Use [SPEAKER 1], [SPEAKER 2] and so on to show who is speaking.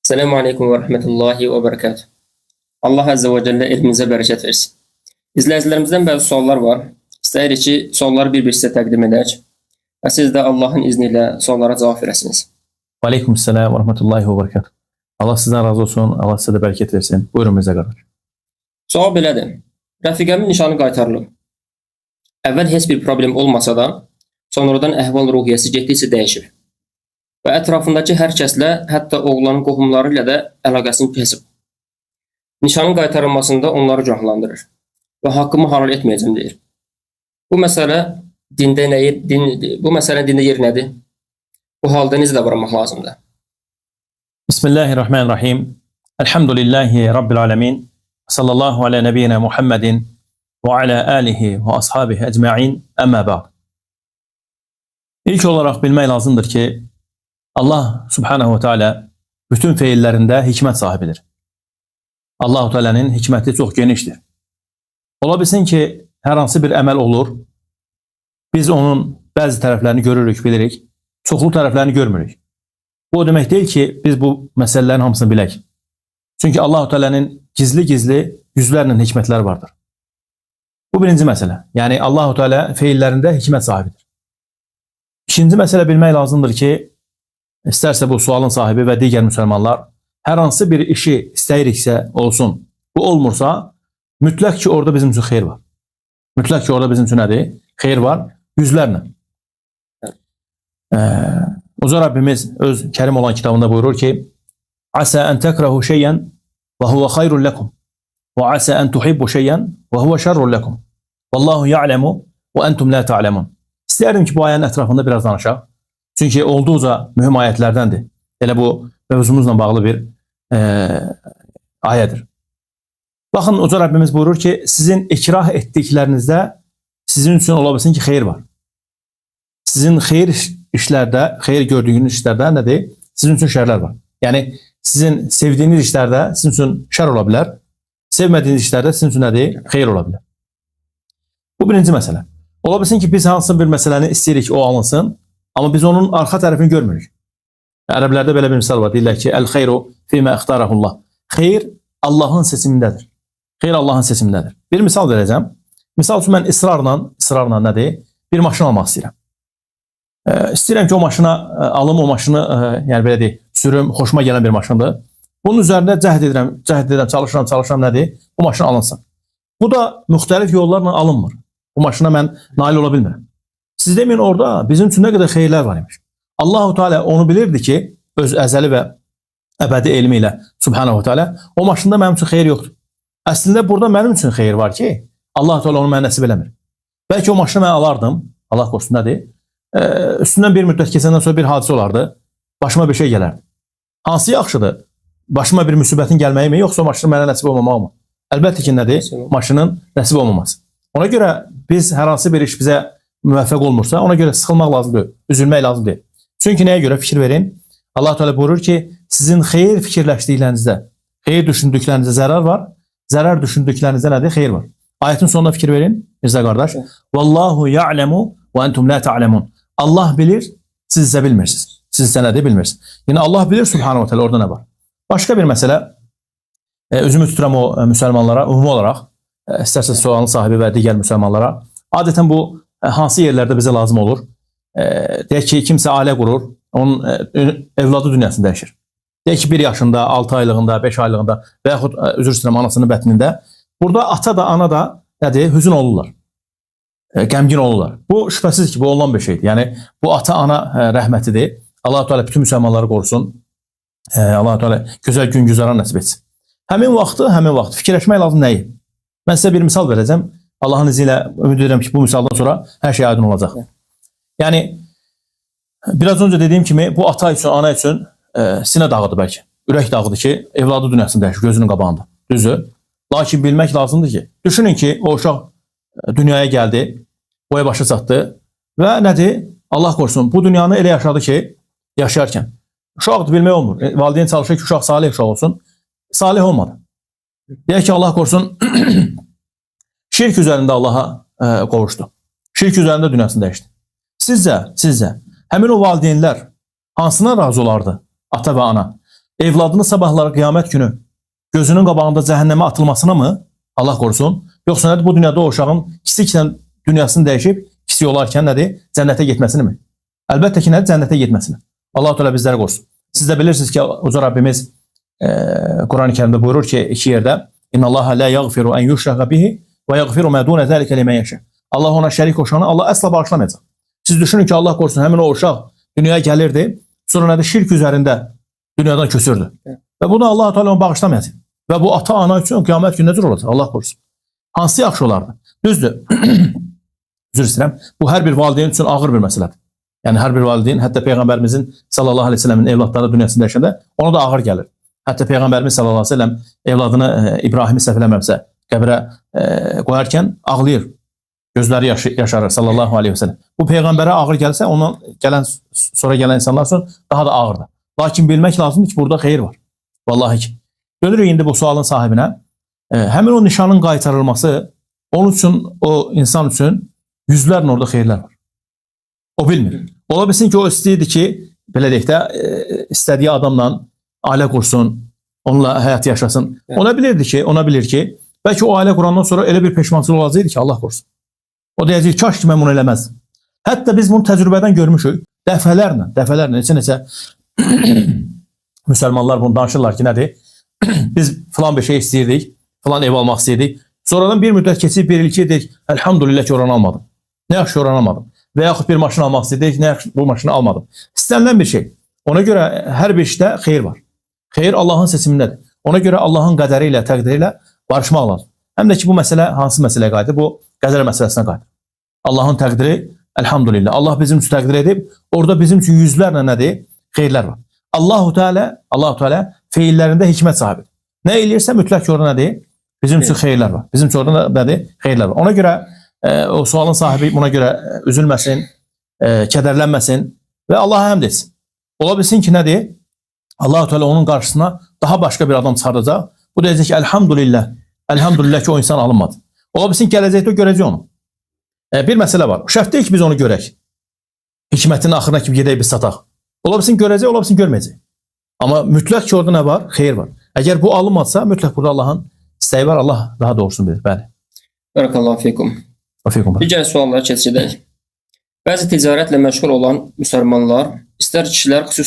[SPEAKER 1] Selamun Aleyküm ve Rahmetullahi ve Berekatuhu. Allah Azze ve Celle elimize bereket versin. İzləyicilərimizdən bəzi suallar var. İstəyirik ki, sualları bir-bir sizə təqdim edək və siz də Allahın izniyle suallara cavab verəsiniz.
[SPEAKER 2] Aleykümselam ve rahmetullahi ve berekatuhu. Allah sizden razı olsun. Allah size de bereket versin. Buyurun bize kardeş.
[SPEAKER 1] Sual belədir. Rəfiqəmin nişanı qaytarılıb. Əvvəl heç bir problem olmasa da, sonradan əhval-ruhiyyəsi getdikcə dəyişib. Və ətrafındakı hər kəslə, hətta oğlanın qohumları ilə də əlaqəsini kesib. Nişanın qaytarılmasında onları günahlandırır və haqqımı halal etməyəcəm deyir. Bu məsələ dində yer nədir? Bu halda necə davranmaq lazımdır?
[SPEAKER 2] Bismillahirrahmanirrahim. Elhamdülillahi Rabbil alemin. Sallallahu ala nebiyyina Muhammedin ve ala alihi ve ashabihi ecma'in. Amma ba'd. İlk olarak bilmək lazımdır ki, Allah Subhanahu ve Teala bütün feillerinde hikmet sahibidir. Allah-u Teala'nın hikmeti çok geniştir. Ola bilsin ki, hər hansı bir əməl olur, biz onun bəzi tərəflərini görürük, bilirik, çoxlu tərəflərini görmürük. Bu o demək deyil ki, biz bu məsələlərin hamısını bilək. Çünki Allah-u Teala'nın gizli-gizli yüzlərlə hikmətləri vardır. Bu birinci məsələ. Yəni Allah-u Teala feillərində hikmət sahibidir. İkinci məsələ bilmək lazımdır ki, İstərsə bu sualın sahibi və digər müsəlmanlar hər hansı bir işi istəyiriksə olsun, bu olmursa, mütləq ki orada bizim üçün xeyir var. Mütləq ki orada bizim üçün nədir? Xeyir var, yüzlərlə. Uca Rabbimiz öz kərim olan kitabında buyurur ki, Asa ən təkrahu şeyən və huvə xayrun ləkum və asa ən tuhibbu şeyən və huvə şərrun ləkum Vallahu ya'lemu və entum la ta'lemun. İstəyərdim ki, bu ayənin ətrafında biraz danışaq. Çünki olduqca mühüm ayətlərdəndir. Elə bu mövzumuzla bağlı bir ayədir. Baxın, Uca Rabbimiz buyurur ki, sizin ikrah etdiklərinizdə sizin üçün ola bilsin ki, xeyir var. Sizin xeyir işlərdə, xeyir gördüyünüz işlərdə nədir? Sizin üçün şərlər var. Yəni, sizin sevdiyiniz işlərdə sizin üçün şər ola bilər. Sevmədiyiniz işlərdə sizin üçün nədir? Xeyir ola bilər. Bu birinci məsələ. Ola bilsin ki, biz hansı bir məsələni istəyirik o alınsın, amma biz onun arxa tərəfini görmürük. Ərəblərdə belə bir misal var. Deyirlər ki, Əl-xeyru fīmə ixtarəhullah. Xeyr Allahın seçimindədir. Xeyr Allahın seçimindədir. Bir misal verəcəm. Misal üçün mən israrla nədir? Bir maşın almaq istəyirəm. İstəyirəm ki, o maşına alım, o maşını, yəni belə deyək, sürüm, xoşuma gələn bir maşındır. Bunun üzərində cəhd edirəm, çalışıram, nədir? Bu maşın alınsın. Bu da müxtəlif yollarla alınmır. Bu maşına mən nail ola bilmirəm. Siz deməyin, orada bizim üçün nə qədər xeyirlər var imiş. Allah-u Teala onu bilirdi ki, öz əzəli və əbədi elmi ilə Subhanahu Teala, o maşında mənim üçün xeyir yoxdur. Əslində burada mənim üçün xeyir var ki, Allah-u Teala onu mənə nəsib eləmir. Bəlkə o maşını mən alardım, Allah qorusun nədir? Üstündən bir müddət keçəndən sonra bir hadisə olardı, başıma bir şey gələrdi. Hansı yaxşıdır? Başıma bir müsibətin gəlməyi mi, yoxsa o maşının mənə nəsib olmamaq mı? Əlbəttə ki, nədir? Maşının nəsib olmaması. Ona görə biz hər hansı bir iş bizə müvəffəq olmursa, ona görə sıxılmaq lazımdır, üzülmək lazımdır. Çünki nəyə görə fikir verin? Allah Teala buyurur ki, sizin xeyir fikirləşdiklərinizdə, xeyir düşündüklərinizdə zərər var, zərər düşündüklərinizdə nədir? Xeyir var. Ayətin sonuna fikir verin, Mirzə qardaş. Vallahu ya'lemu və entum la ta'lemun. Allah bilir, siz isə bilmirsiniz. Siz isə nədir? Bilmirsiniz. Yəni Allah bilir Subhanahu Teala orada nə var. Başqa bir məsələ, özümü tuturam o müsəlmanlara, ümumi olaraq, istərsə sualın sahibi və digər müsəlmanlara, adətən bu hansı yerlərdə bizə lazım olur? Deyək ki, kimsə ailə qurur, onun evladı dünyasını dəyişir. Deyək ki, 1 yaşında, 6 aylığında, 5 aylığında və yaxud üzr istəyirəm anasının bətnində. Burada ata da, ana da nədir? Hüzün olurlar. Qəmgin olurlar. Bu şübhəsiz ki, bu olan bir şeydir. Yəni, bu ata-ana rəhmətidir. Allah-u Teala bütün müsəlmanları qorusun. Allah-u Teala gözəl gün güzaran nəsib etsin. Həmin vaxt fikirləşmək lazım nəyi? Mən sizə bir misal verəcəm. Allahın izi ilə ümid edirəm ki, bu misaldan sonra hər şey aydın olacaq. Yəni, biraz önce dediyim kimi, bu ata üçün, ana üçün sinə dağıdır bəlkə. Ürək dağıdır ki, evladı dünyasını dəyişir, gözünün qabağında. Düzdür. Lakin bilmək lazımdır ki, düşünün ki, o uşaq dünyaya gəldi, boya başa çatdı və nədir? Allah qorusun, bu dünyanı elə yaşadı ki, yaşayarkən. Uşaqdır, bilmək olmur. Valideyn çalışır ki, uşaq salih uşaq olsun. Salih olmadı. Deyək ki, Allah qorusun, şirk üzərində Allaha qovuşdu. Şirk üzərində dünyasını dəyişdi. Sizcə, həmin o valideynlər hansına razı olardı? Ata və ana. evladının sabahları qiyamət günü gözünün qabağında cəhənnəmə atılmasına mı? Allah qorusun. Yoxsa nədir? Bu dünyada o uşağın kiçiklə dünyasını dəyişib, kiçik olarkən nədir? Cənnətə getməsini mi? Əlbəttə ki, nədir? Cənnətə getməsini. Allah Teala bizləri qorusun. Siz də bilirsiniz ki, Uca Rabbimiz Quran-ı Kərimdə buyurur ki, iki yerdə İnnallaha la yaghfiru an yushraka bihi və yaghfiru ma dun zalika limen yasha. Allah ona şərik qoşanı Allah əsla bağışlamayacaq. Siz düşünün ki, Allah qorusun, həmin o uşaq dünyaya gəlirdi, sonra nədir? Şirk üzərində dünyadan köçürdü. Və bunu Allah Teala onu bağışlamayacaq. Və bu ata ana üçün qiyamət günü necə olacaq? Allah qorusun. Hansı yaxşı olardı? Düzdür. Üzr istəyirəm. Bu hər bir valideyn üçün ağır bir məsələdir. Yəni hər bir valideyn, hətta Peyğəmbərimizin sallallahu əleyhi və səlləmin evladları dünyasında yaşanda ona da ağır gəlir. Hətta Peyğəmbərimiz sallallahu əleyhi və səlləm evladını İbrahimi səhv eləmirəmsə qəbrə qoyarkən ağlayır. Gözləri yaşarır sallallahu əleyhi və səlləm. Bu peyğəmbərə ağır gəlsə, ondan sonra gələn insanlar üçün daha da ağırdır. Lakin bilmək lazımdır ki, burada xeyir var. Vallahi ki. Dönürük indi bu sualın sahibinə. Həmin o nişanın qaytarılması onun üçün, o insan üçün yüzlərlə orada xeyirlər var. O bilmir. Ola bilsin ki, o istəyirdi ki, belə deyək də, istədiyi adamla ailə qursun, onunla həyat yaşasın. Ona bilir ki, bəlkə o ailə qurandan sonra elə bir peşmançılıq olacaqdı ki, Allah qorusun. O deyəcək, kaş ki, mən bunu eləməzdim. Hətta biz bunu təcrübədən görmüşük. Dəfələrlə, neçə müsəlmanlar bunu danışırlar ki, nədir? Biz filan bir şey istəyirdik, filan ev almaq istəyirdik. Sonradan bir müddət keçib, bir il ki, dedik, əlhamdülillah ki, oranı almadım. Nə yaxşı oranı almadım. Və yaxud bir maşın almaq istəyirdik, nə yaxşı bu maşını almadım. İstənilən bir şey. Ona görə hər bir işdə xeyir var. Xeyir Allahın seçimindədir. Ona görə Allahın qədəri ilə, təqdiri ilə barışmaq lazım. Həm də ki, bu məsələ hansı məsələyə qayıdır? Bu qədər məsələsinə qayıdır. Allahın təqdiri, əlhamdülillah. Allah bizim üçün təqdir edib, orada bizim üçün yüzlərlə nədir? Xeyirlər var. Allahu Teala feillərində hikmət sahibidir. Nə eləyirsə mütləq orada nədir? Bizim üçün xeyirlər var. Bizim üçün orada nədir? Xeyirlər var. Ona görə o sualın sahibi buna görə üzülməsin, kədərlənməsin və Allaha həmd etsin. Ola bilsin ki, nədir? Allah-u Teala onun qarşısına daha başqa bir adam çıxardacaq. Bu deyəcək ki, əlhamdülillah ki, o insan alınmadı. Ola bilsin ki, gələcəkdə o görəcək onu. Bir məsələ var. Şərt deyil ki, biz onu görək. Hikmətin axırına kimi gedək biz sataq. Ola bilsin görəcək, ola bilsin görməyəcək. Amma mütləq ki, orada nə var? Xeyir var. Əgər bu alınmadsa, mütləq burada Allahın istəyi var. Allah daha doğrusunu bilir. Bəli.
[SPEAKER 1] Barakallahu fikum. Digər suallara keçək. Bəzi ticarətlə məşğul olan müsəlmanlar, istər kişilər, xüsusilə